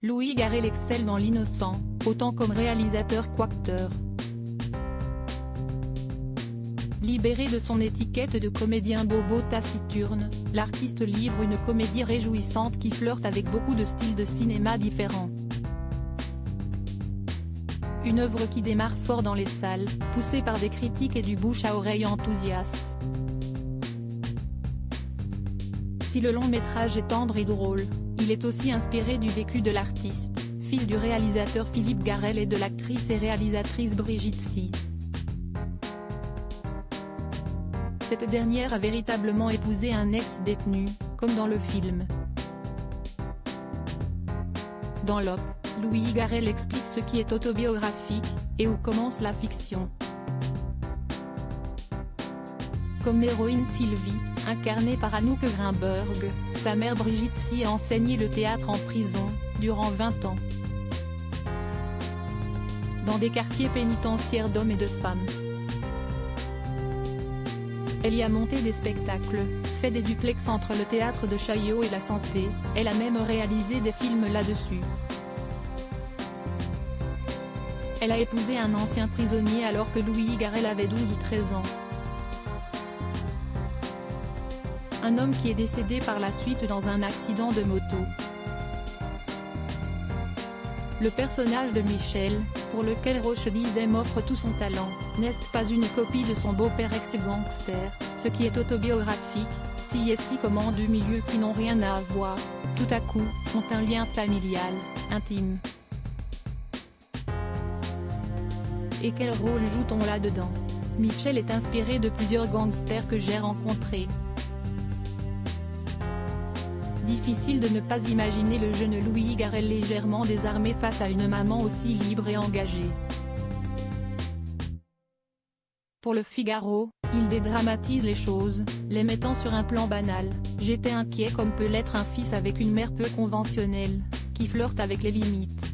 Louis Garrel excelle dans l'innocent, autant comme réalisateur qu'acteur. Libéré de son étiquette de comédien bobo taciturne, l'artiste livre une comédie réjouissante qui flirte avec beaucoup de styles de cinéma différents. Une œuvre qui démarre fort dans les salles, poussée par des critiques et du bouche à oreille enthousiaste. Si le long métrage est tendre et drôle, il est aussi inspiré du vécu de l'artiste, fils du réalisateur Philippe Garrel et de l'actrice et réalisatrice Brigitte Si. Cette dernière a véritablement épousé un ex-détenu, comme dans le film. Dans l'op, Louis Garrel explique ce qui est autobiographique, et où commence la fiction. Comme l'héroïne Sylvie, incarnée par Anouk Grimberg, sa mère Brigitte Si a enseigné le théâtre en prison, durant 20 ans. Dans des quartiers pénitentiaires d'hommes et de femmes. Elle y a monté des spectacles, fait des duplex entre le théâtre de Chaillot et la Santé, elle a même réalisé des films là-dessus. Elle a épousé un ancien prisonnier alors que Louis Garrel avait 12 ou 13 ans. Un homme qui est décédé par la suite dans un accident de moto. Le personnage de Michel, pour lequel Roche Dizem offre tout son talent, n'est pas une copie de son beau-père ex-gangster, ce qui est autobiographique, si comme deux milieux qui n'ont rien à voir, tout à coup, ont un lien familial, intime. Et quel rôle joue-t-on là-dedans? Michel est inspiré de plusieurs gangsters que j'ai rencontrés. Difficile de ne pas imaginer le jeune Louis Garrel légèrement désarmé face à une maman aussi libre et engagée. Pour le Figaro, il dédramatise les choses, les mettant sur un plan banal. J'étais inquiet comme peut l'être un fils avec une mère peu conventionnelle, qui flirte avec les limites.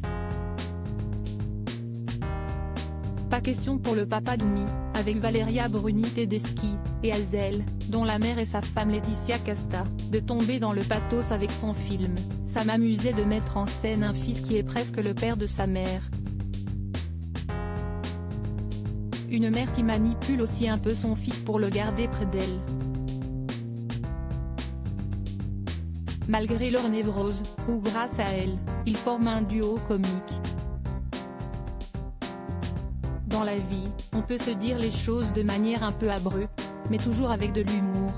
Pas question pour le papa d'Oumi, avec Valeria Bruni Tedeschi, et Hazel, dont la mère est sa femme Laetitia Casta, de tomber dans le pathos avec son film. Ça m'amusait de mettre en scène un fils qui est presque le père de sa mère. Une mère qui manipule aussi un peu son fils pour le garder près d'elle. Malgré leur névrose, ou grâce à elle, ils forment un duo comique. Dans la vie, on peut se dire les choses de manière un peu abrupte, mais toujours avec de l'humour.